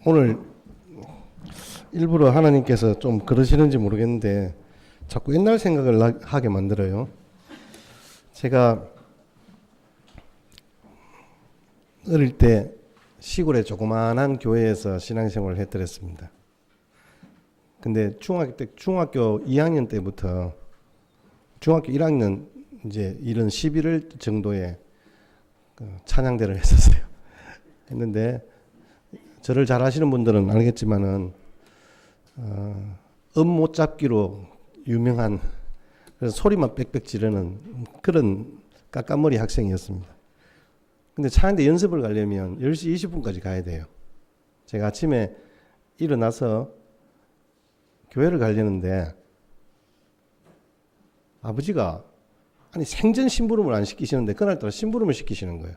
오늘 일부러 하나님께서 좀 그러시는지 모르겠는데 자꾸 옛날 생각을 하게 만들어요. 제가 어릴 때 시골의 조그마한 교회에서 신앙생활을 했더랬습니다. 근데 중학교 2학년 때부터 중학교 1학년 이제 이런 11월 정도에 찬양대를 했었어요. 했는데 저를 잘 아시는 분들은 알겠지만은 못 잡기로 유명한, 그래서 소리만 빽빽 지르는 그런 까까머리 학생이었습니다. 근데 찬양대 연습을 가려면 10시 20분까지 가야 돼요. 제가 아침에 일어나서 교회를 가려는데 아버지가 아니 생전 심부름을 안 시키시는데 그날따라 심부름을 시키시는 거예요.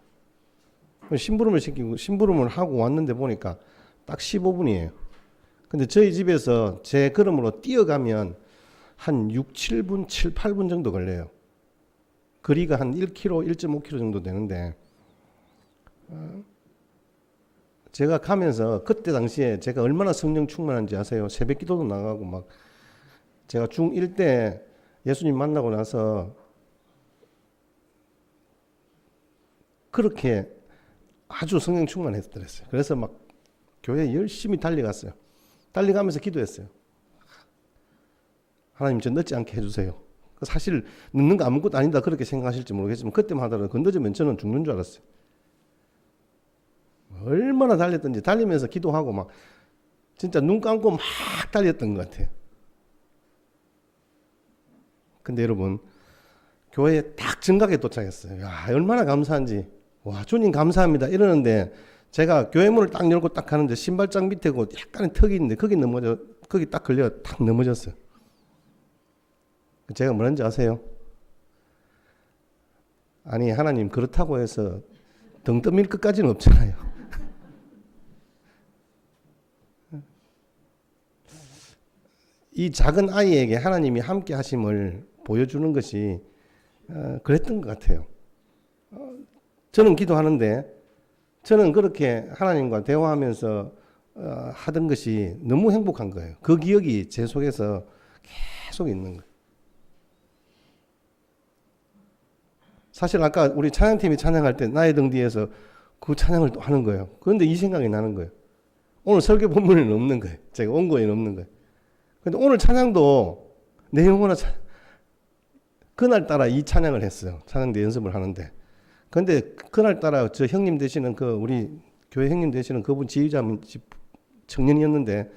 심부름을 시키고 심부름을 하고 왔는데 보니까 딱 15분이에요. 근데 저희 집에서 제 걸음으로 뛰어가면 한 6, 7분, 7, 8분 정도 걸려요. 거리가 한 1km, 1.5km 정도 되는데 제가 가면서 그때 당시에 제가 얼마나 성령 충만한지 아세요? 새벽 기도도 나가고 막 제가 중1 때 예수님 만나고 나서 그렇게 아주 성령 충만했더랬어요. 그래서 막 교회에 열심히 달려갔어요. 달려가면서 기도했어요. 하나님 저 늦지 않게 해주세요. 사실 늦는 거 아무것도 아니다 그렇게 생각하실지 모르겠지만 그때만 하더라도 건너지면 저는 죽는 줄 알았어요. 얼마나 달렸던지 달리면서 기도하고 막 진짜 눈 감고 막 달렸던 것 같아요. 근데 여러분 교회에 딱 정각에 도착했어요. 야, 얼마나 감사한지. 와, 주님 감사합니다 이러는데 제가 교회 문을 딱 열고 딱 가는데 신발장 밑에 그 약간의 턱이 있는데 거기 딱 걸려 딱 넘어졌어요. 제가 뭐라는지 아세요? 아니 하나님 그렇다고 해서 등 떠밀 것까지는 없잖아요. 이 작은 아이에게 하나님이 함께 하심을 보여주는 것이 그랬던 것 같아요. 저는 기도하는데 저는 그렇게 하나님과 대화하면서 하던 것이 너무 행복한 거예요. 그 기억이 제 속에서 계속 있는 거예요. 사실 아까 우리 찬양팀이 찬양할 때 나의 등 뒤에서 그 찬양을 또 하는 거예요. 그런데 이 생각이 나는 거예요. 오늘 설교 본문에는 없는 거예요. 제가 온 거에는 없는 거예요. 근데 오늘 찬양도 내 영혼아 그날따라 이 찬양을 했어요. 찬양대 연습을 하는데. 근데 그날따라 저 형님 되시는 우리 교회 형님 되시는 그분 지휘자 청년이었는데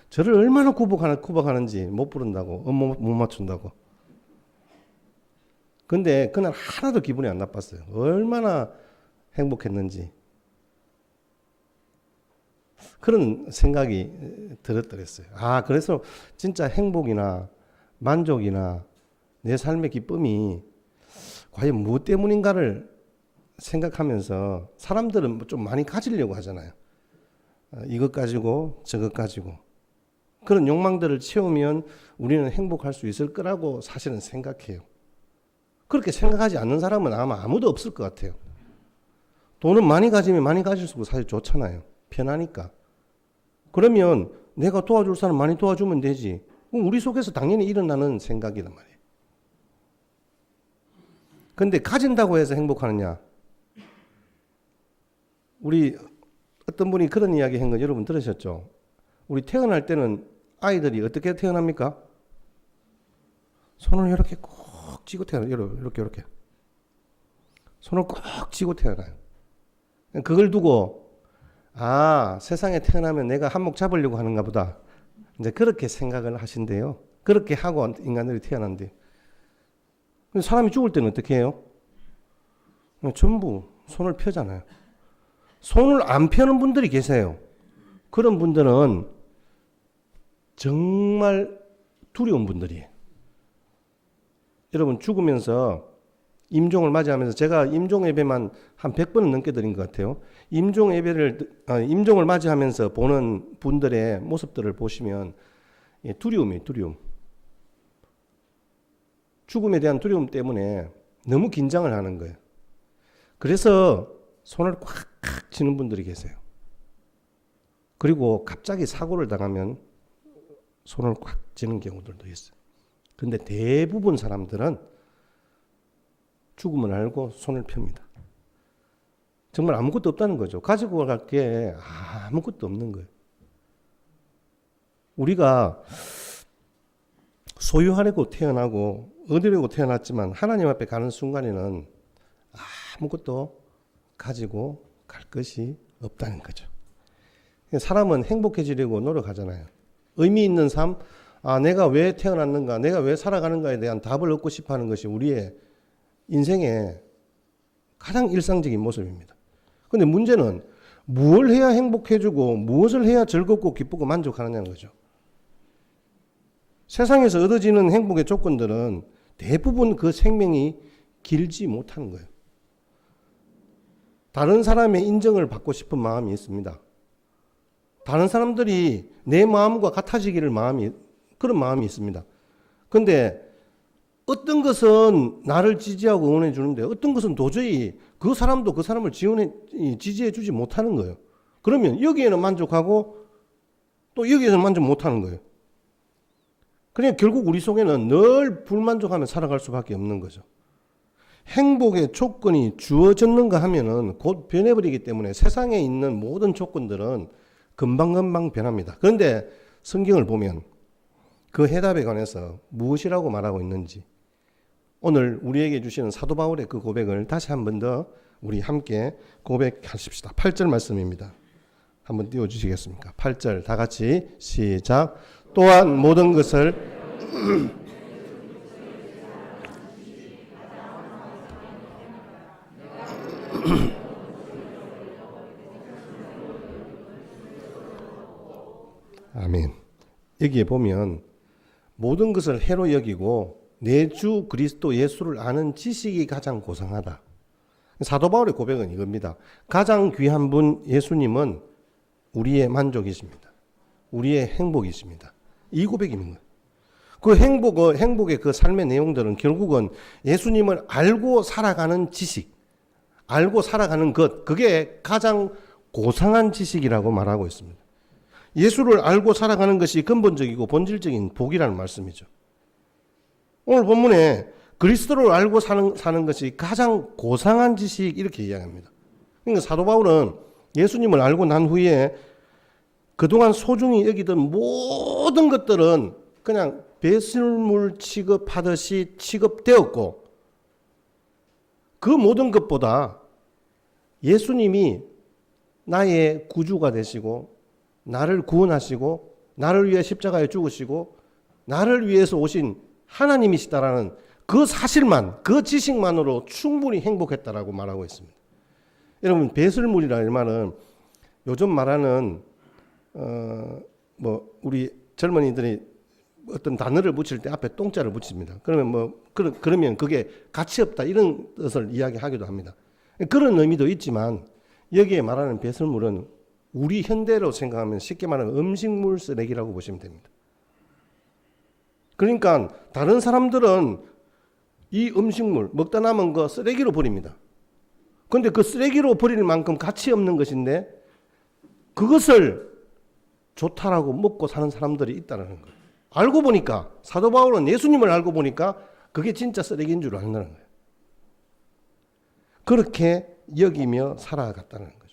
저를 얼마나 구박하는지 못 부른다고, 못 맞춘다고. 근데 그날 하나도 기분이 안 나빴어요. 얼마나 행복했는지. 그런 생각이 들었더랬어요. 아, 그래서 진짜 행복이나 만족이나 내 삶의 기쁨이 과연 무엇 때문인가를 생각하면서 사람들은 좀 많이 가지려고 하잖아요. 이것 가지고 저것 가지고. 그런 욕망들을 채우면 우리는 행복할 수 있을 거라고 사실은 생각해요. 그렇게 생각하지 않는 사람은 아마 아무도 없을 것 같아요. 돈은 많이 가지면 많이 가질수록 사실 좋잖아요. 편하니까. 그러면 내가 도와줄 사람 많이 도와주면 되지. 우리 속에서 당연히 일어나는 생각이란 말이에요. 근데 가진다고 해서 행복하느냐? 우리 어떤 분이 그런 이야기 한 거 여러분 들으셨죠? 우리 태어날 때는 아이들이 어떻게 태어납니까? 손을 이렇게 꼭 쥐고 태어나요. 이렇게. 손을 꼭 쥐고 태어나요. 그걸 두고 세상에 태어나면 내가 한몫 잡으려고 하는가 보다. 이제 그렇게 생각을 하신대요. 그렇게 하고 인간들이 태어난대요. 근데 사람이 죽을 때는 어떻게 해요? 전부 손을 펴잖아요. 손을 안 펴는 분들이 계세요. 그런 분들은 정말 두려운 분들이에요. 여러분 죽으면서 임종을 맞이하면서 제가 임종 예배만 한 100번은 넘게 드린 것 같아요. 임종을 맞이하면서 보는 분들의 모습들을 보시면 두려움이에요. 두려움. 죽음에 대한 두려움 때문에 너무 긴장을 하는 거예요. 그래서 손을 꽉 쥐는 분들이 계세요. 그리고 갑자기 사고를 당하면 손을 꽉 쥐는 경우들도 있어요. 근데 대부분 사람들은 죽음을 알고 손을 펴니다. 정말 아무것도 없다는 거죠. 가지고 갈 게 아무것도 없는 거예요. 우리가 소유하려고 태어나고 얻으려고 태어났지만 하나님 앞에 가는 순간에는 아무것도 가지고 갈 것이 없다는 거죠. 사람은 행복해지려고 노력하잖아요. 의미 있는 삶, 내가 왜 태어났는가, 내가 왜 살아가는가에 대한 답을 얻고 싶어 하는 것이 우리의 인생의 가장 일상적인 모습입니다. 그런데 문제는 무엇을 해야 행복해지고 무엇을 해야 즐겁고 기쁘고 만족하느냐는 거죠. 세상에서 얻어지는 행복의 조건들은 대부분 그 생명이 길지 못하는 거예요. 다른 사람의 인정을 받고 싶은 마음이 있습니다. 다른 사람들이 내 마음과 같아지기를 그런 마음이 있습니다. 그런데 어떤 것은 나를 지지하고 응원해 주는데 어떤 것은 도저히 그 사람도 그 사람을 지지해 주지 못하는 거예요. 그러면 여기에는 만족하고 또 여기에는 만족 못하는 거예요. 그러니까 결국 우리 속에는 늘 불만족하며 살아갈 수밖에 없는 거죠. 행복의 조건이 주어졌는가 하면은 곧 변해버리기 때문에 세상에 있는 모든 조건들은 금방금방 변합니다. 그런데 성경을 보면 그 해답에 관해서 무엇이라고 말하고 있는지 오늘 우리에게 주시는 사도 바울의 그 고백을 다시 한 번 더 우리 함께 고백하십시다. 8절 말씀입니다. 한번 띄워주시겠습니까? 8절 다 같이 시작. 또한 모든 것을 아멘. 여기에 보면 모든 것을 해로 여기고 내 주 그리스도 예수를 아는 지식이 가장 고상하다. 사도 바울의 고백은 이겁니다. 가장 귀한 분 예수님은 우리의 만족이십니다. 우리의 행복이십니다. 이 고백이 있는 거예요. 그 행복의 그 삶의 내용들은 결국은 예수님을 알고 살아가는 지식, 알고 살아가는 것, 그게 가장 고상한 지식이라고 말하고 있습니다. 예수를 알고 살아가는 것이 근본적이고 본질적인 복이라는 말씀이죠. 오늘 본문에 그리스도를 알고 사는 것이 가장 고상한 지식 이렇게 이야기합니다. 그러니까 사도 바울은 예수님을 알고 난 후에 그동안 소중히 여기던 모든 것들은 그냥 배설물 취급하듯이 취급되었고 그 모든 것보다 예수님이 나의 구주가 되시고 나를 구원하시고 나를 위해 십자가에 죽으시고 나를 위해서 오신 하나님이시다라는 그 사실만, 그 지식만으로 충분히 행복했다라고 말하고 있습니다. 여러분, 배설물이라는 말은 요즘 말하는 우리 젊은이들이 어떤 단어를 붙일 때 앞에 똥자를 붙입니다. 그러면 그게 가치 없다 이런 뜻을 이야기하기도 합니다. 그런 의미도 있지만 여기에 말하는 배설물은 우리 현대로 생각하면 쉽게 말하면 음식물 쓰레기라고 보시면 됩니다. 그러니까 다른 사람들은 이 음식물 먹다 남은 거 쓰레기로 버립니다. 그런데 그 쓰레기로 버릴 만큼 가치 없는 것인데 그것을 좋다라고 먹고 사는 사람들이 있다는 거예요. 알고 보니까 사도 바울은 예수님을 알고 보니까 그게 진짜 쓰레기인 줄 안다는 거예요. 그렇게 여기며 살아갔다는 거죠.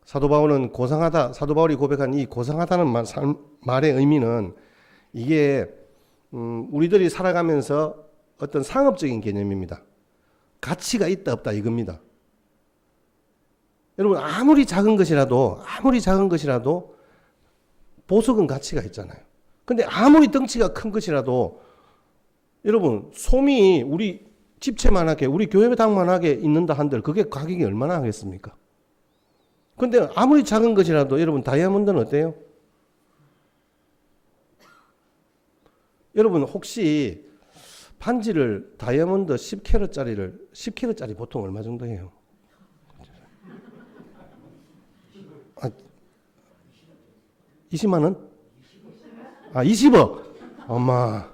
사도 바울은 고상하다, 사도 바울이 고백한 이 고상하다는 말의 의미는 이게 우리들이 살아가면서 어떤 상업적인 개념입니다. 가치가 있다 없다 이겁니다. 여러분 아무리 작은 것이라도 보석은 가치가 있잖아요. 근데 아무리 덩치가 큰 것이라도 여러분 솜이 우리 집채만하게 우리 교회당만하게 있는다 한들 그게 가격이 얼마나 하겠습니까? 근데 아무리 작은 것이라도 여러분 다이아몬드는 어때요? 여러분 혹시 반지를 다이아몬드 10캐럿짜리 보통 얼마 정도 해요? 20만 원? 20억. 엄마.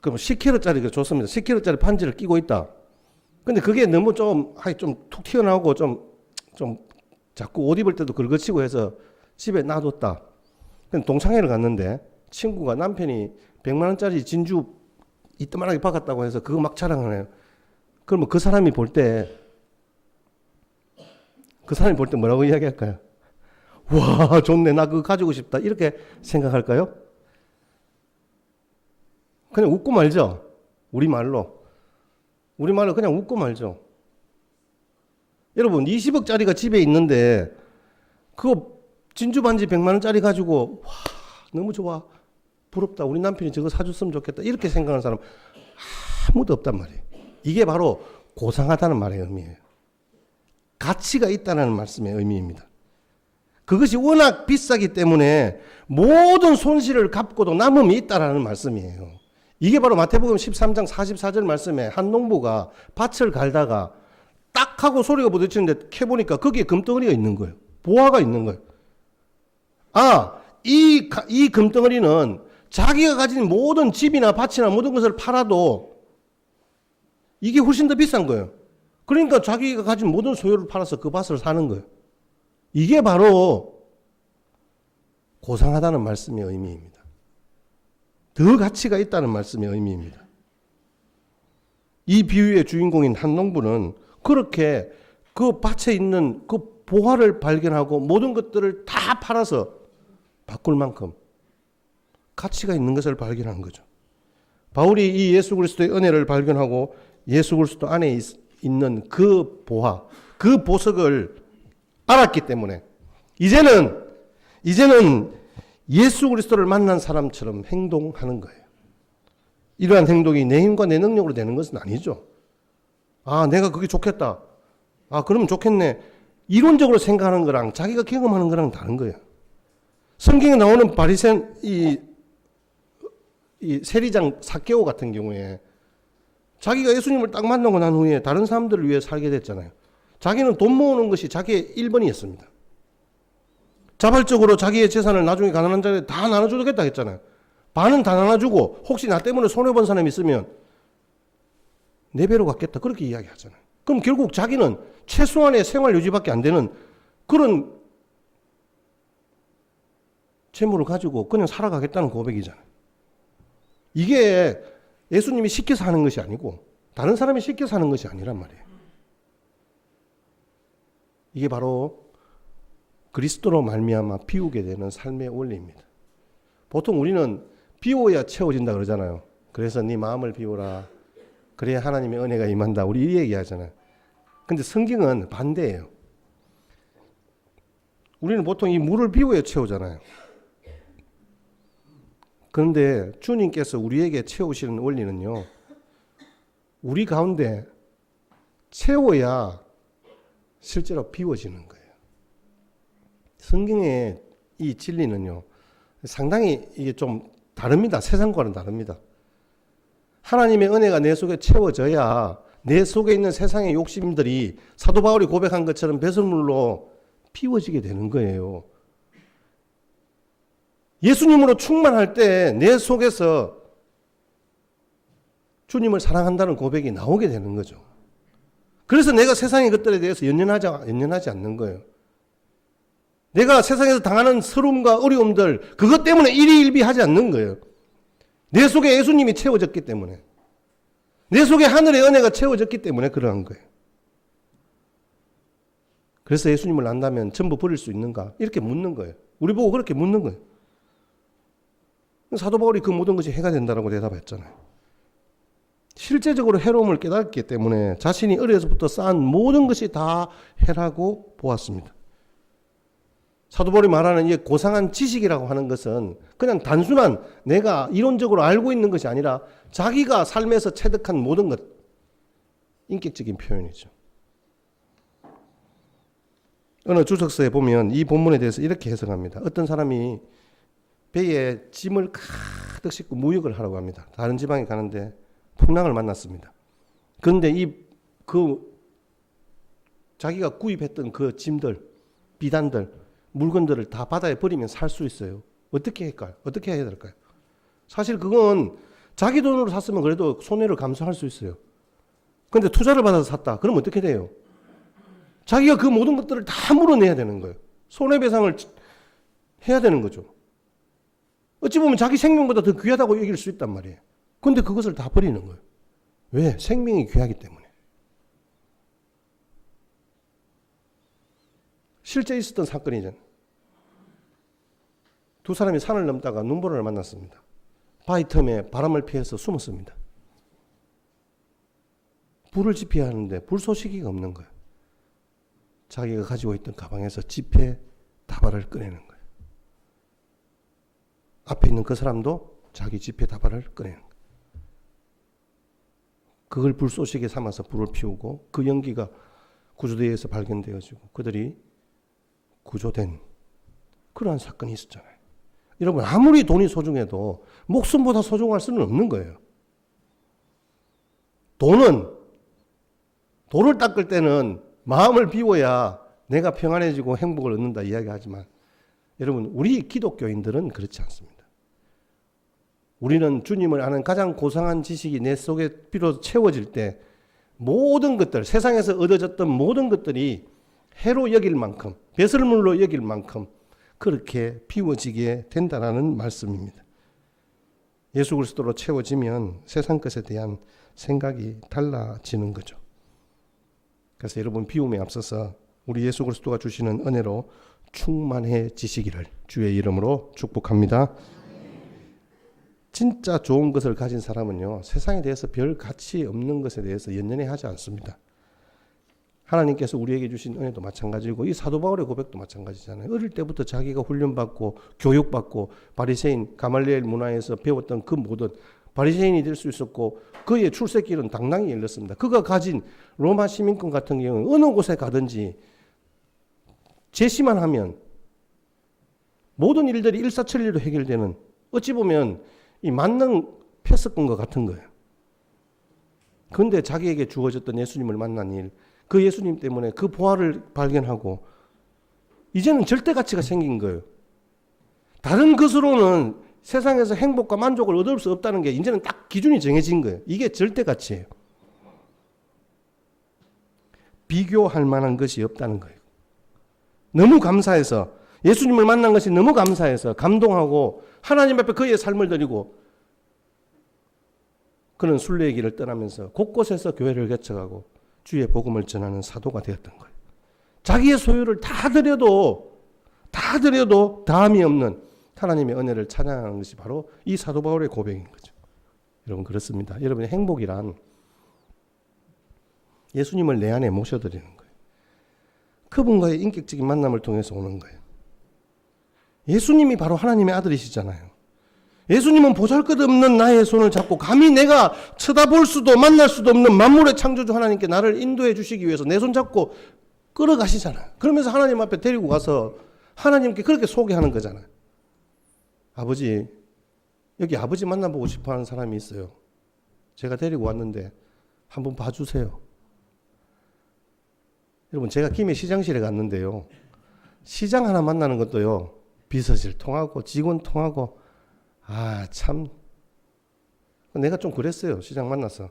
그럼 10캐럿짜리가 좋습니다. 10캐럿짜리 반지를 끼고 있다. 근데 그게 너무 좀 툭 튀어나오고 좀 자꾸 옷 입을 때도 긁어치고 해서 집에 놔뒀다. 그럼 동창회를 갔는데 친구가 남편이 100만 원짜리 진주 이따만하게 박았다고 해서 그거 막 자랑하네요. 그러면 그 사람이 볼 때 뭐라고 이야기할까요? 와, 좋네. 나 그거 가지고 싶다. 이렇게 생각할까요? 그냥 웃고 말죠. 우리말로 그냥 웃고 말죠. 여러분 20억짜리가 집에 있는데 그거 진주 반지 100만 원짜리 가지고 와, 너무 좋아. 부럽다. 우리 남편이 저거 사줬으면 좋겠다. 이렇게 생각하는 사람 아무도 없단 말이에요. 이게 바로 고상하다는 말의 의미예요. 가치가 있다는 말씀의 의미입니다. 그것이 워낙 비싸기 때문에 모든 손실을 갚고도 남음이 있다라는 말씀이에요. 이게 바로 마태복음 13장 44절 말씀에 한 농부가 밭을 갈다가 딱 하고 소리가 부딪히는데 캐보니까 거기에 금덩어리가 있는 거예요. 보화가 있는 거예요. 아, 이 금덩어리는 자기가 가진 모든 집이나 밭이나 모든 것을 팔아도 이게 훨씬 더 비싼 거예요. 그러니까 자기가 가진 모든 소유를 팔아서 그 밭을 사는 거예요. 이게 바로 고상하다는 말씀의 의미입니다. 더 가치가 있다는 말씀의 의미입니다. 이 비유의 주인공인 한 농부는 그렇게 그 밭에 있는 그 보화를 발견하고 모든 것들을 다 팔아서 바꿀 만큼 가치가 있는 것을 발견한 거죠. 바울이 이 예수 그리스도의 은혜를 발견하고 예수 그리스도 안에 있는 그 보화, 그 보석을 알았기 때문에 이제는 예수 그리스도를 만난 사람처럼 행동하는 거예요. 이러한 행동이 내 힘과 내 능력으로 되는 것은 아니죠. 아, 내가 그게 좋겠다. 아, 그러면 좋겠네. 이론적으로 생각하는 거랑 자기가 경험하는 거랑 다른 거예요. 성경에 나오는 바리새인 이 세리장 삭개오 같은 경우에 자기가 예수님을 딱 만나고 난 후에 다른 사람들을 위해 살게 됐잖아요. 자기는 돈 모으는 것이 자기의 1번이었습니다. 자발적으로 자기의 재산을 나중에 가난한 자에게 다 나눠주겠다 했잖아요. 반은 다 나눠주고 혹시 나 때문에 손해본 사람이 있으면 내 배로 갚겠다. 그렇게 이야기하잖아요. 그럼 결국 자기는 최소한의 생활 유지밖에 안 되는 그런 재물을 가지고 그냥 살아가겠다는 고백이잖아요. 이게 예수님이 시켜서 하는 것이 아니고 다른 사람이 시켜서 하는 것이 아니란 말이에요. 이게 바로 그리스도로 말미암아 비우게 되는 삶의 원리입니다. 보통 우리는 비워야 채워진다 그러잖아요. 그래서 네 마음을 비우라. 그래야 하나님의 은혜가 임한다. 우리 이 얘기하잖아요. 근데 성경은 반대예요. 우리는 보통 이 물을 비워야 채우잖아요. 그런데 주님께서 우리에게 채우시는 원리는요. 우리 가운데 채워야 실제로 비워지는 거예요. 성경의 이 진리는요. 상당히 이게 좀 다릅니다. 세상과는 다릅니다. 하나님의 은혜가 내 속에 채워져야 내 속에 있는 세상의 욕심들이 사도 바울이 고백한 것처럼 배설물로 비워지게 되는 거예요. 예수님으로 충만할 때 내 속에서 주님을 사랑한다는 고백이 나오게 되는 거죠. 그래서 내가 세상의 것들에 대해서 연연하지 않는 거예요. 내가 세상에서 당하는 서름과 어려움들 그것 때문에 일희일비하지 않는 거예요. 내 속에 예수님이 채워졌기 때문에 내 속에 하늘의 은혜가 채워졌기 때문에 그러한 거예요. 그래서 예수님을 안다면 전부 버릴 수 있는가? 이렇게 묻는 거예요. 우리 보고 그렇게 묻는 거예요. 사도 바울이 그 모든 것이 해가 된다라고 대답했잖아요. 실제적으로 해로움을 깨닫기 때문에 자신이 어려서부터 쌓은 모든 것이 다 해라고 보았습니다. 사도 바울이 말하는 이 고상한 지식이라고 하는 것은 그냥 단순한 내가 이론적으로 알고 있는 것이 아니라 자기가 삶에서 체득한 모든 것, 인격적인 표현이죠. 어느 주석서에 보면 이 본문에 대해서 이렇게 해석합니다. 어떤 사람이 배에 짐을 가득 싣고 무역을 하라고 합니다. 다른 지방에 가는데 풍랑을 만났습니다. 그런데 자기가 구입했던 그 짐들, 비단들, 물건들을 다 바다에 버리면 살 수 있어요. 어떻게 할까요? 어떻게 해야 될까요? 사실 그건 자기 돈으로 샀으면 그래도 손해를 감수할 수 있어요. 그런데 투자를 받아서 샀다. 그럼 어떻게 돼요? 자기가 그 모든 것들을 다 물어내야 되는 거예요. 손해배상을 해야 되는 거죠. 어찌 보면 자기 생명보다 더 귀하다고 여길 수 있단 말이에요. 그런데 그것을 다 버리는 거예요. 왜? 생명이 귀하기 때문에. 실제 있었던 사건이잖아요. 두 사람이 산을 넘다가 눈보라를 만났습니다. 바위 틈에 바람을 피해서 숨었습니다. 불을 지펴야 하는데 불쏘시개가 없는 거예요. 자기가 가지고 있던 가방에서 지폐 다발을 꺼내는 거예요. 앞에 있는 그 사람도 자기 지폐 다발을 꺼내는 거예요. 그걸 불쏘시개 삼아서 불을 피우고 그 연기가 구조대에서 발견되어지고 그들이 구조된 그러한 사건이 있었잖아요. 여러분, 아무리 돈이 소중해도 목숨보다 소중할 수는 없는 거예요. 돌을 닦을 때는 마음을 비워야 내가 평안해지고 행복을 얻는다 이야기하지만 여러분, 우리 기독교인들은 그렇지 않습니다. 우리는 주님을 아는 가장 고상한 지식이 내 속에 비로소 채워질 때 모든 것들, 세상에서 얻어졌던 모든 것들이 해로 여길 만큼, 배설물로 여길 만큼 그렇게 비워지게 된다는 말씀입니다. 예수 그리스도로 채워지면 세상 것에 대한 생각이 달라지는 거죠. 그래서 여러분, 비움에 앞서서 우리 예수 그리스도가 주시는 은혜로 충만해지시기를 주의 이름으로 축복합니다. 진짜 좋은 것을 가진 사람은요, 세상에 대해서 별 가치 없는 것에 대해서 연연해하지 않습니다. 하나님께서 우리에게 주신 은혜도 마찬가지고 이 사도 바울의 고백도 마찬가지잖아요. 어릴 때부터 자기가 훈련받고 교육받고 바리새인 가말리엘 문화에서 배웠던 그 모든 바리새인이 될 수 있었고 그의 출세길은 당당히 열렸습니다. 그가 가진 로마 시민권 같은 경우는 어느 곳에 가든지 제시만 하면 모든 일들이 일사천리로 해결되는, 어찌 보면 이 만능 패스권과 같은 거예요. 그런데 자기에게 주어졌던 예수님을 만난 일, 그 예수님 때문에 그 보화를 발견하고 이제는 절대 가치가 생긴 거예요. 다른 것으로는 세상에서 행복과 만족을 얻을 수 없다는 게 이제는 딱 기준이 정해진 거예요. 이게 절대 가치예요. 비교할 만한 것이 없다는 거예요. 너무 감사해서, 예수님을 만난 것이 너무 감사해서 감동하고 하나님 앞에 그의 삶을 드리고 그는 순례의 길을 떠나면서 곳곳에서 교회를 개척하고 주의 복음을 전하는 사도가 되었던 거예요. 자기의 소유를 다 드려도 다함이 없는 하나님의 은혜를 찬양하는 것이 바로 이 사도 바울의 고백인 거죠. 여러분, 그렇습니다. 여러분의 행복이란 예수님을 내 안에 모셔드리는 거예요. 그분과의 인격적인 만남을 통해서 오는 거예요. 예수님이 바로 하나님의 아들이시잖아요. 예수님은 보잘것없는 나의 손을 잡고 감히 내가 쳐다볼 수도 만날 수도 없는 만물의 창조주 하나님께 나를 인도해 주시기 위해서 내 손 잡고 끌어가시잖아요. 그러면서 하나님 앞에 데리고 가서 하나님께 그렇게 소개하는 거잖아요. 아버지, 여기 아버지 만나보고 싶어하는 사람이 있어요. 제가 데리고 왔는데 한번 봐주세요. 여러분, 제가 김해 시장실에 갔는데요, 시장 하나 만나는 것도요, 비서실 통하고 직원 통하고 참 내가 좀 그랬어요. 시장 만나서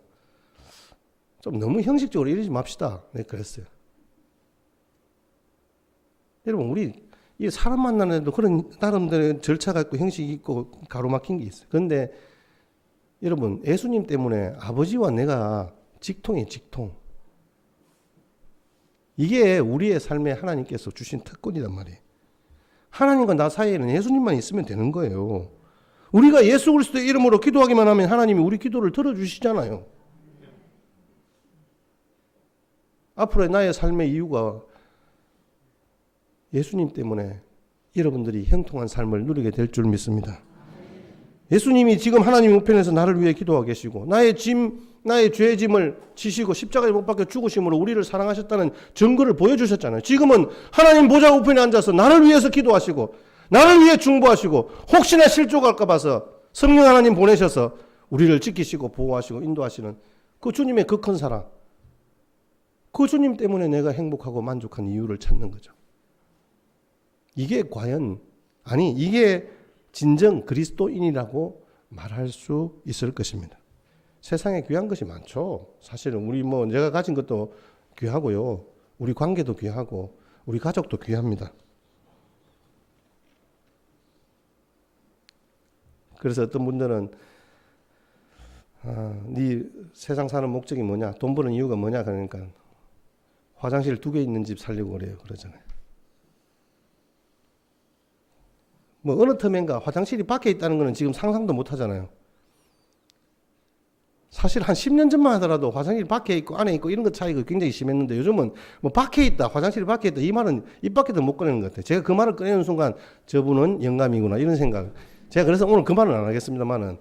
좀 너무 형식적으로 이러지 맙시다. 네, 그랬어요. 여러분, 우리 이 사람 만나는 데도 그런 나름대로 절차가 있고 형식이 있고 가로막힌 게 있어요. 그런데 여러분, 예수님 때문에 아버지와 내가 직통이에요. 직통. 이게 우리의 삶에 하나님께서 주신 특권이란 말이에요. 하나님과 나 사이에는 예수님만 있으면 되는 거예요. 우리가 예수 그리스도의 이름으로 기도하기만 하면 하나님이 우리 기도를 들어주시잖아요. 앞으로의 나의 삶의 이유가 예수님 때문에 여러분들이 형통한 삶을 누리게 될 줄 믿습니다. 예수님이 지금 하나님 우편에서 나를 위해 기도하고 계시고 나의 죄의 짐을 지시고 십자가에 못 박혀 죽으심으로 우리를 사랑하셨다는 증거를 보여주셨잖아요. 지금은 하나님 보좌 우편에 앉아서 나를 위해서 기도하시고 나를 위해 중보하시고 혹시나 실족할까 봐서 성령 하나님 보내셔서 우리를 지키시고 보호하시고 인도하시는 그 주님의 그 큰 사랑, 그 주님 때문에 내가 행복하고 만족한 이유를 찾는 거죠. 이게 이게 진정 그리스도인이라고 말할 수 있을 것입니다. 세상에 귀한 것이 많죠. 사실은 내가 가진 것도 귀하고요. 우리 관계도 귀하고 우리 가족도 귀합니다. 그래서 어떤 분들은 네 세상 사는 목적이 뭐냐, 돈 버는 이유가 뭐냐 그러니까 화장실 2개 있는 집 살려고 그래요. 그러잖아요. 뭐 어느 틈엔가 화장실이 밖에 있다는 거는 지금 상상도 못 하잖아요. 사실 한 10년 전만 하더라도 화장실 밖에 있고 안에 있고 이런 것 차이가 굉장히 심했는데 요즘은 뭐 밖에 있다, 화장실이 밖에 있다 이 말은 입 밖에도 못 꺼내는 것 같아요. 제가 그 말을 꺼내는 순간 저분은 영감이구나 이런 생각. 제가 그래서 오늘 그 말은 안 하겠습니다만은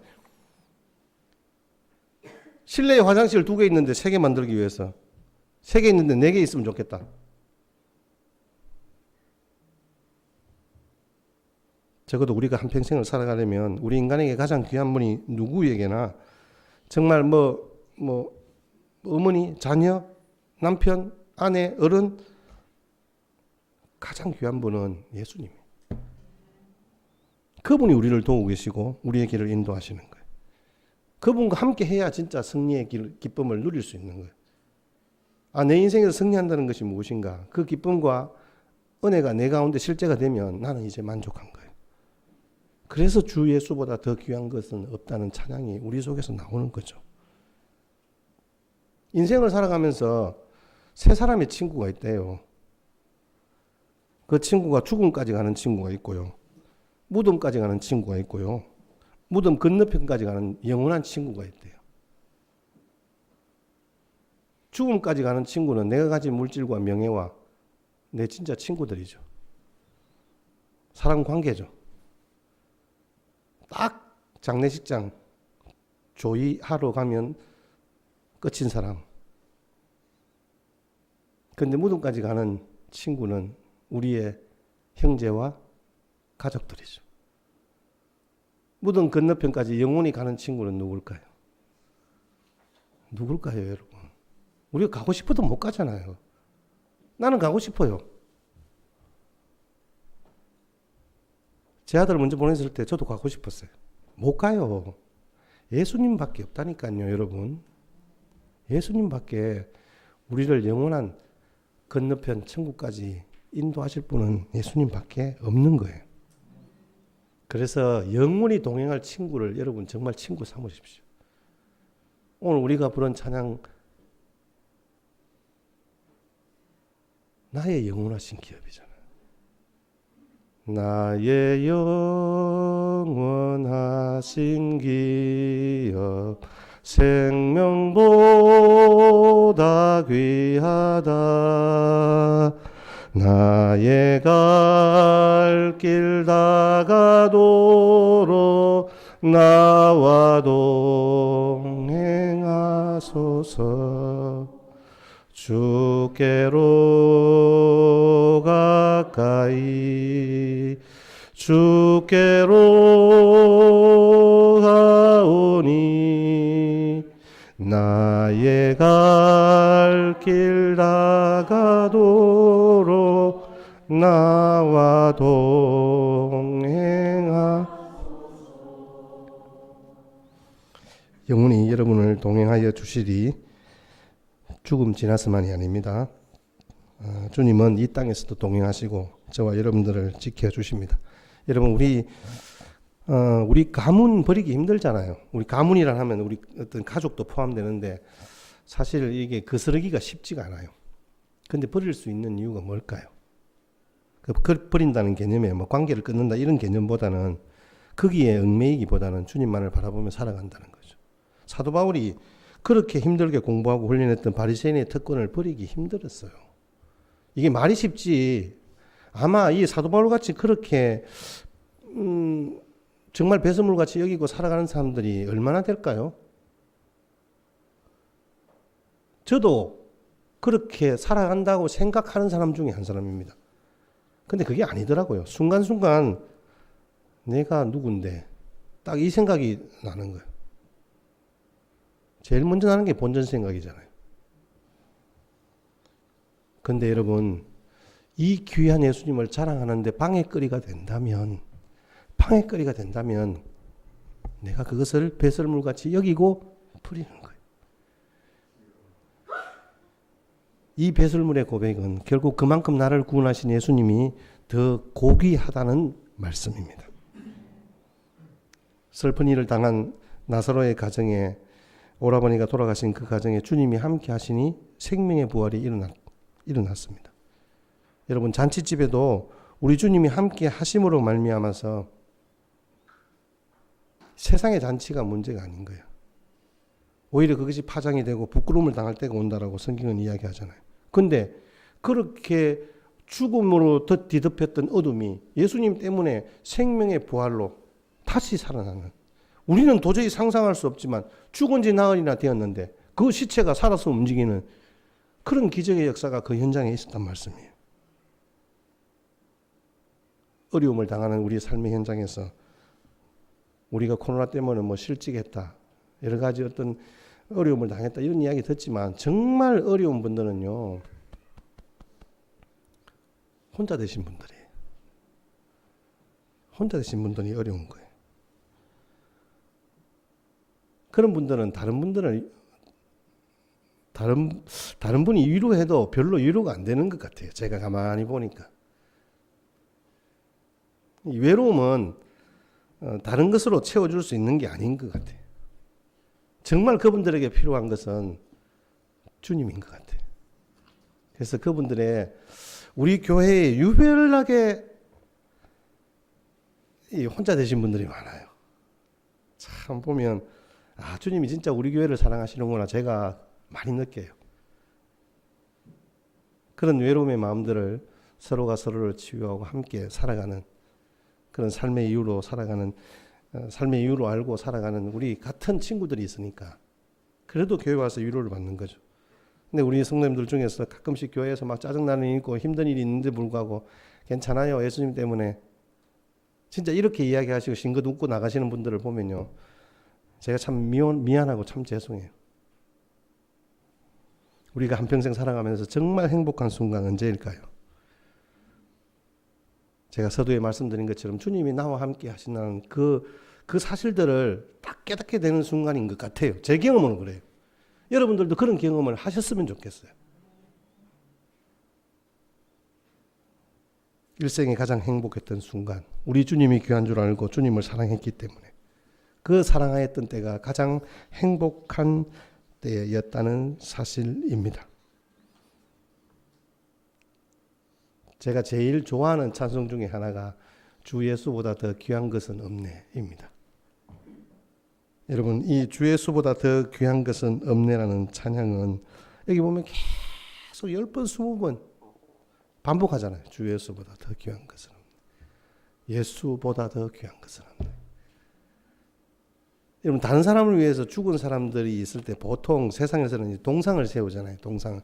실내에 화장실 2개 있는데 3개 만들기 위해서 3개 있는데 4개 있으면 좋겠다. 적어도 우리가 한평생을 살아가려면 우리 인간에게 가장 귀한 분이 누구에게나 정말 어머니, 자녀, 남편, 아내, 어른 가장 귀한 분은 예수님이에요. 그분이 우리를 도우고 계시고 우리의 길을 인도하시는 거예요. 그분과 함께 해야 진짜 승리의 기쁨을 누릴 수 있는 거예요. 내 인생에서 승리한다는 것이 무엇인가? 그 기쁨과 은혜가 내 가운데 실제가 되면 나는 이제 만족한 거예요. 그래서 주 예수보다 더 귀한 것은 없다는 찬양이 우리 속에서 나오는 거죠. 인생을 살아가면서 세 사람의 친구가 있대요. 그 친구가 죽음까지 가는 친구가 있고요. 무덤까지 가는 친구가 있고요. 무덤 건너편까지 가는 영원한 친구가 있대요. 죽음까지 가는 친구는 내가 가진 물질과 명예와 내 진짜 친구들이죠. 사람 관계죠. 딱 장례식장 조의하러 가면 끝인 사람. 그런데 무덤까지 가는 친구는 우리의 형제와 가족들이죠. 무덤 건너편까지 영원히 가는 친구는 누굴까요? 누굴까요, 여러분? 우리가 가고 싶어도 못 가잖아요. 나는 가고 싶어요. 제 아들을 먼저 보냈을 때 저도 가고 싶었어요. 못 가요. 예수님밖에 없다니까요, 여러분. 예수님밖에 우리를 영원한 건너편 천국까지 인도하실 분은 예수님밖에 없는 거예요. 그래서 영원히 동행할 친구를 여러분 정말 친구 삼으십시오. 오늘 우리가 부른 찬양 나의 영원하신 기업이잖아요. 나의 영원하신 기업 생명보다 귀하다. 나의 갈 길 다가도록 나와 동행하소서. 주께로 가까이 주께로 가오니 나의 갈 길 다가도록 나와 동행하. 영원히 여러분을 동행하여 주시리. 죽음 지나서만이 아닙니다. 주님은 이 땅에서도 동행하시고 저와 여러분들을 지켜주십니다. 여러분 우리 가문 버리기 힘들잖아요. 우리 가문이라 하면 우리 어떤 가족도 포함되는데 사실 이게 거스르기가 쉽지가 않아요. 근데 버릴 수 있는 이유가 뭘까요? 버린다는 개념에 관계를 끊는다 이런 개념보다는 거기에 얽매이기보다는 주님만을 바라보며 살아간다는 거죠. 사도 바울이 그렇게 힘들게 공부하고 훈련했던 바리새인의 특권을 버리기 힘들었어요. 이게 말이 쉽지. 아마 이 사도 바울 같이 그렇게 정말 배설물 같이 여기고 살아가는 사람들이 얼마나 될까요? 저도 그렇게 살아간다고 생각하는 사람 중에 한 사람입니다. 근데 그게 아니더라고요. 순간순간 내가 누군데 딱 이 생각이 나는 거예요. 제일 먼저 나는 게 본전 생각이잖아요. 근데 여러분 이 귀한 예수님을 자랑하는데 방해거리가 된다면 내가 그것을 배설물같이 여기고 버리는 거예요. 이 배설물의 고백은 결국 그만큼 나를 구원하신 예수님이 더 고귀하다는 말씀입니다. 슬픈 일을 당한 나사로의 가정에, 오라버니가 돌아가신 그 가정에 주님이 함께 하시니 생명의 부활이 일어났습니다. 여러분, 잔치집에도 우리 주님이 함께 하심으로 말미암아서 세상의 잔치가 문제가 아닌 거예요. 오히려 그것이 파장이 되고 부끄러움을 당할 때가 온다라고 성경은 이야기하잖아요. 근데 그렇게 죽음으로 뒤덮였던 어둠이 예수님 때문에 생명의 부활로 다시 살아나는, 우리는 도저히 상상할 수 없지만 죽은 지 나흘이나 되었는데 그 시체가 살아서 움직이는 그런 기적의 역사가 그 현장에 있었단 말씀이에요. 어려움을 당하는 우리 삶의 현장에서 우리가 코로나 때문에 뭐 실직했다, 여러 가지 어떤 어려움을 당했다, 이런 이야기 듣지만 정말 어려운 분들은요, 혼자 되신 분들이에요. 혼자 되신 분들이 어려운 거예요. 그런 분들은 다른 분이 위로해도 별로 위로가 안 되는 것 같아요. 제가 가만히 보니까. 이 외로움은 다른 것으로 채워줄 수 있는 게 아닌 것 같아요. 정말 그분들에게 필요한 것은 주님인 것 같아요. 그래서 그분들의 우리 교회에 유별나게 혼자 되신 분들이 많아요. 참 보면 주님이 진짜 우리 교회를 사랑하시는구나 제가 많이 느껴요. 그런 외로움의 마음들을 서로가 서로를 치유하고 함께 살아가는 그런 삶의 이유로 알고 살아가는 우리 같은 친구들이 있으니까 그래도 교회 와서 위로를 받는 거죠. 근데 우리 성도님들 중에서 가끔씩 교회에서 막 짜증나는 일이 있고 힘든 일이 있는데 불구하고 괜찮아요, 예수님 때문에, 진짜 이렇게 이야기하시고 싱긋 웃고 나가시는 분들을 보면요, 제가 참 미안하고 참 죄송해요. 우리가 한평생 살아가면서 정말 행복한 순간 언제일까요? 제가 서두에 말씀드린 것처럼 주님이 나와 함께 하신다는 그 사실들을 딱 깨닫게 되는 순간인 것 같아요. 제 경험은 그래요. 여러분들도 그런 경험을 하셨으면 좋겠어요. 일생에 가장 행복했던 순간, 우리 주님이 귀한 줄 알고 주님을 사랑했기 때문에 그 사랑하였던 때가 가장 행복한 때였다는 사실입니다. 제가 제일 좋아하는 찬송 중에 하나가 주 예수보다 더 귀한 것은 없네입니다. 여러분, 이 주 예수보다 더 귀한 것은 없네라는 찬양은 여기 보면 계속 10번, 20번 반복하잖아요. 주 예수보다 더 귀한 것은 없네. 예수보다 더 귀한 것은 없네. 여러분, 다른 사람을 위해서 죽은 사람들이 있을 때 보통 세상에서는 동상을 세우잖아요. 동상.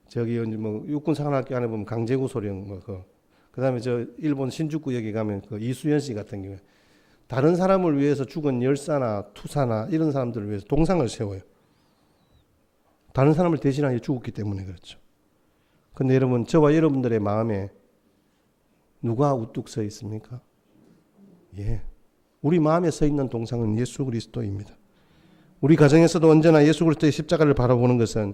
저기 뭐 육군사관학교 안에 보면 강제구 소령 그다음에 저 일본 신주쿠역에 가면 그 이수연 씨 같은 경우에 다른 사람을 위해서 죽은 열사나 투사나 이런 사람들을 위해서 동상을 세워요. 다른 사람을 대신하여 죽었기 때문에 그렇죠. 근데 여러분, 저와 여러분들의 마음에 누가 우뚝 서 있습니까? 예. 우리 마음에 서 있는 동상은 예수 그리스도입니다. 우리 가정에서도 언제나 예수 그리스도의 십자가를 바라보는 것은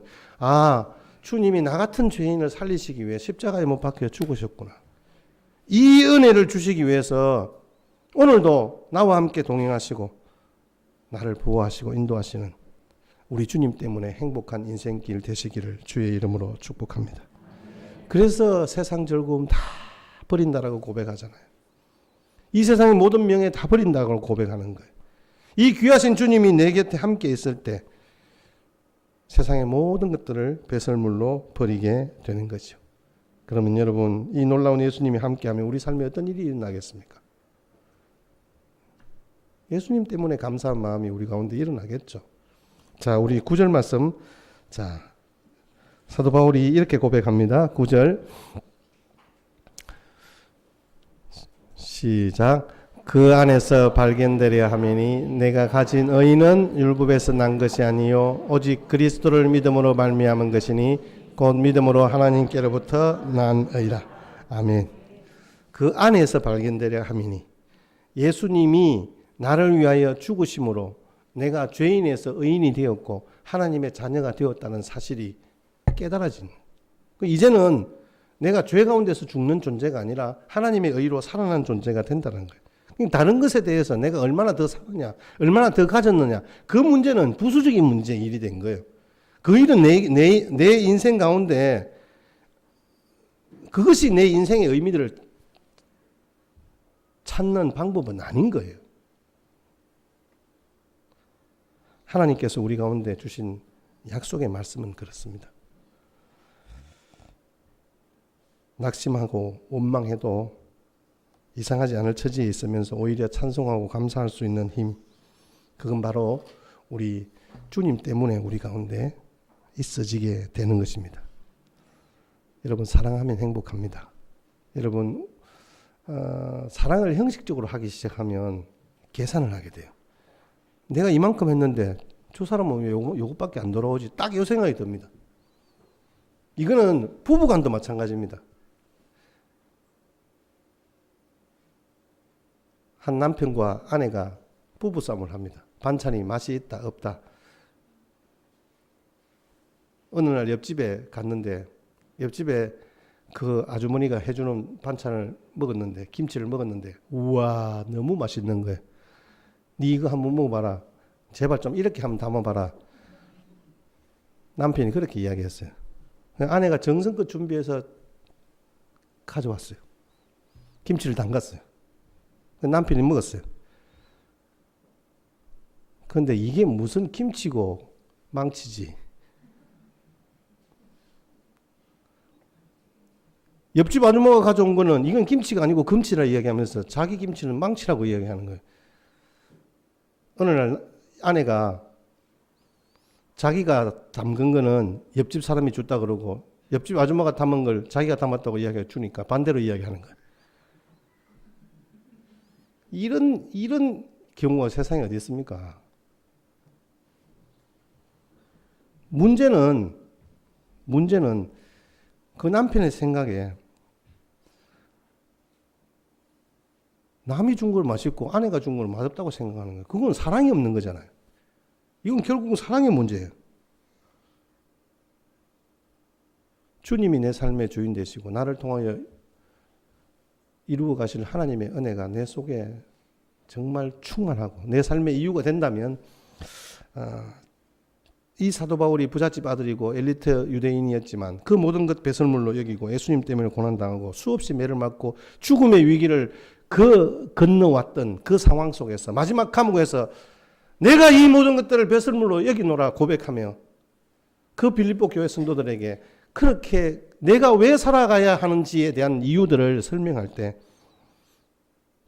주님이 나 같은 죄인을 살리시기 위해 십자가에 못 박혀 죽으셨구나. 이 은혜를 주시기 위해서 오늘도 나와 함께 동행하시고 나를 보호하시고 인도하시는 우리 주님 때문에 행복한 인생길 되시기를 주의 이름으로 축복합니다. 그래서 세상 즐거움 다 버린다라고 고백하잖아요. 이 세상의 모든 명예 다 버린다고 고백하는 거예요. 이 귀하신 주님이 내 곁에 함께 있을 때 세상의 모든 것들을 배설물로 버리게 되는 거죠. 그러면 여러분, 이 놀라운 예수님이 함께하면 우리 삶에 어떤 일이 일어나겠습니까? 예수님 때문에 감사한 마음이 우리 가운데 일어나겠죠. 자, 우리 9절 말씀. 자, 사도 바울이 이렇게 고백합니다. 9절 시작. 그 안에서 발견되려 하매니 내가 가진 의는 율법에서 난 것이 아니요 오직 그리스도를 믿음으로 말미암은 것이니 곧 믿음으로 하나님께로부터 난 의라. 아멘. 그 안에서 발견되려 하매니 예수님이 나를 위하여 죽으심으로 내가 죄인에서 의인이 되었고 하나님의 자녀가 되었다는 사실이 깨달아진. 이제는 내가 죄 가운데서 죽는 존재가 아니라 하나님의 의로 살아난 존재가 된다는 거예요. 다른 것에 대해서 내가 얼마나 더 살았냐, 얼마나 더 가졌느냐, 그 문제는 부수적인 문제의 일이 된 거예요. 그 일은 내 인생 가운데 그것이 내 인생의 의미들을 찾는 방법은 아닌 거예요. 하나님께서 우리 가운데 주신 약속의 말씀은 그렇습니다. 낙심하고 원망해도 이상하지 않을 처지에 있으면서 오히려 찬송하고 감사할 수 있는 힘, 그건 바로 우리 주님 때문에 우리 가운데 있어지게 되는 것입니다. 여러분, 사랑하면 행복합니다. 여러분, 사랑을 형식적으로 하기 시작하면 계산을 하게 돼요. 내가 이만큼 했는데 저 사람은 왜 요것밖에 안 돌아오지? 딱 이 생각이 듭니다. 이거는 부부간도 마찬가지입니다. 한 남편과 아내가 부부싸움을 합니다. 반찬이 맛이 있다 없다. 어느 날 옆집에 갔는데 옆집에 그 아주머니가 해주는 반찬을 먹었는데, 김치를 먹었는데, 우와, 너무 맛있는 거예요. 네 이거 한번 먹어봐라. 제발 좀 이렇게 한번 담아봐라. 남편이 그렇게 이야기했어요. 아내가 정성껏 준비해서 가져왔어요. 김치를 담갔어요. 남편이 먹었어요. 그런데 이게 무슨 김치고 망치지. 옆집 아줌마가 가져온 거는 이건 김치가 아니고 금치라 이야기하면서 자기 김치는 망치라고 이야기하는 거예요. 어느 날 아내가 자기가 담근 거는 옆집 사람이 줬다 그러고 옆집 아줌마가 담은 걸 자기가 담았다고 이야기해 주니까 반대로 이야기하는 거예요. 이런 경우가 세상에 어디 있습니까? 문제는 그 남편의 생각에 남이 준 걸 맛있고 아내가 준 걸 맛없다고 생각하는 거예요. 그건 사랑이 없는 거잖아요. 이건 결국은 사랑의 문제예요. 주님이 내 삶의 주인 되시고 나를 통하여 이루어 가실 하나님의 은혜가 내 속에 정말 충만하고 내 삶의 이유가 된다면 이 사도 바울이 부잣집 아들이고 엘리트 유대인이었지만 그 모든 것 배설물로 여기고 예수님 때문에 고난당하고 수없이 매를 맞고 죽음의 위기를 건너왔던 그 상황 속에서 마지막 감옥에서 내가 이 모든 것들을 배설물로 여기노라 고백하며 그 빌립보 교회 성도들에게 그렇게 내가 왜 살아가야 하는지에 대한 이유들을 설명할 때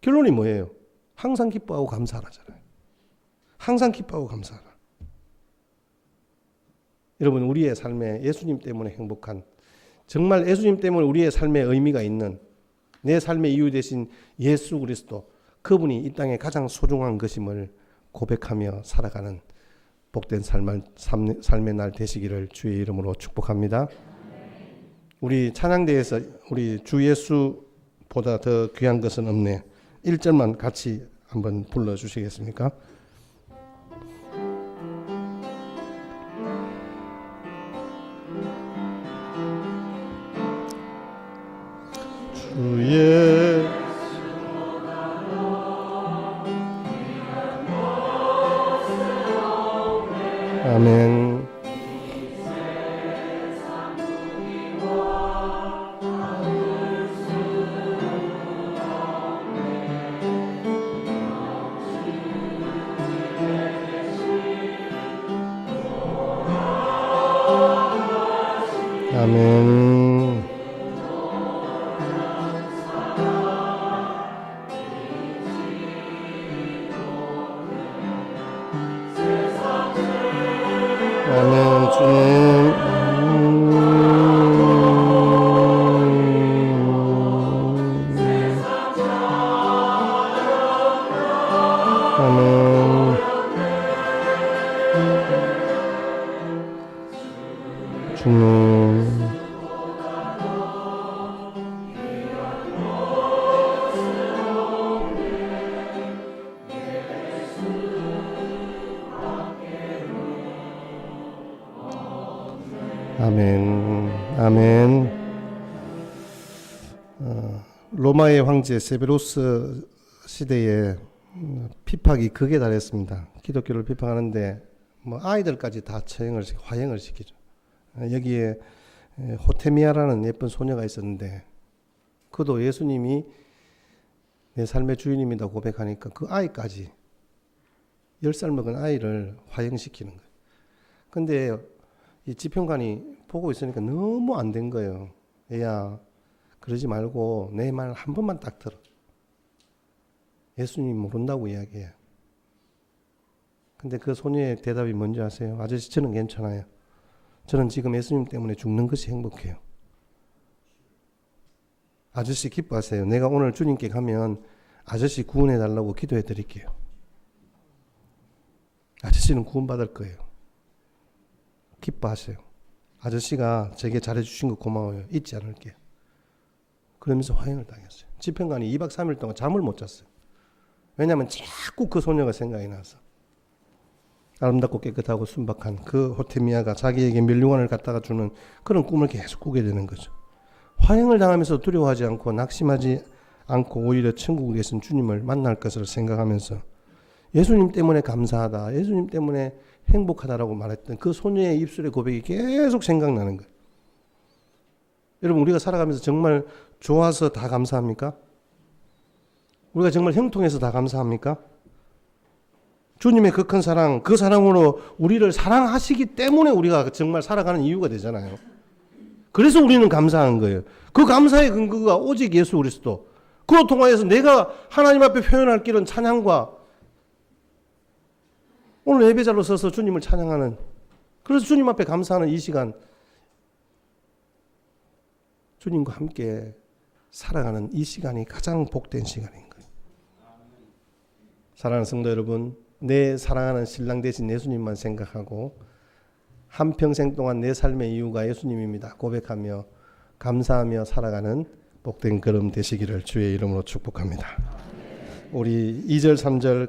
결론이 뭐예요? 항상 기뻐하고 감사하라잖아요. 항상 기뻐하고 감사하라. 여러분, 우리의 삶에 예수님 때문에 행복한, 정말 예수님 때문에 우리의 삶에 의미가 있는 내 삶의 이유 되신 예수 그리스도, 그분이 이 땅에 가장 소중한 것임을 고백하며 살아가는 복된 삶의 날 되시기를 주의 이름으로 축복합니다. 우리 찬양대에서 우리 주 예수보다 더 귀한 것은 없네. 1절만 같이 한번 불러주시겠습니까? 주의 아멘. 아멘. 아멘. 로마의 황제 세베로스 시대에 피팍이 극에 달했습니다. 기독교를 비판하는데 뭐 아이들까지 다 화형을 시키죠. 여기에 호테미아라는 예쁜 소녀가 있었는데 그도 예수님이 내 삶의 주인입니다 고백하니까 그 아이까지 10살 먹은 아이를 화형시키는 거예요. 근데 이 지평관이 보고 있으니까 너무 안 된 거예요. 얘야 그러지 말고 내 말 한 번만 딱 들어. 예수님 모른다고 이야기해요. 근데 그 소녀의 대답이 뭔지 아세요? 아저씨 저는 괜찮아요. 저는 지금 예수님 때문에 죽는 것이 행복해요. 아저씨 기뻐하세요. 내가 오늘 주님께 가면 아저씨 구원해 달라고 기도해 드릴게요. 아저씨는 구원받을 거예요. 기뻐하세요. 아저씨가 제게 잘해주신 거 고마워요. 잊지 않을게요. 그러면서 화형을 당했어요. 집행관이 2박 3일 동안 잠을 못 잤어요. 왜냐하면 자꾸 그 소녀가 생각이 나서. 아름답고 깨끗하고 순박한 그 호테미아가 자기에게 면류관을 갖다가 주는 그런 꿈을 계속 꾸게 되는 거죠. 화형을 당하면서 두려워하지 않고 낙심하지 않고 오히려 천국에 계신 주님을 만날 것을 생각하면서 예수님 때문에 감사하다, 예수님 때문에 행복하다라고 말했던 그 소녀의 입술의 고백이 계속 생각나는 거예요. 여러분 우리가 살아가면서 정말 좋아서 다 감사합니까? 우리가 정말 형통해서 다 감사합니까? 주님의 그 큰 사랑, 그 사랑으로 우리를 사랑하시기 때문에 우리가 정말 살아가는 이유가 되잖아요. 그래서 우리는 감사한 거예요. 그 감사의 근거가 오직 예수 그리스도. 그로 통하여서 내가 하나님 앞에 표현할 길은 찬양과 오늘 예배자로 서서 주님을 찬양하는, 그래서 주님 앞에 감사하는 이 시간, 주님과 함께 살아가는 이 시간이 가장 복된 시간인 거예요. 사랑하는 성도 여러분, 내 사랑하는 신랑 되신 예수님만 생각하고 한평생 동안 내 삶의 이유가 예수님입니다 고백하며 감사하며 살아가는 복된 걸음 되시기를 주의 이름으로 축복합니다. 우리 2절 3절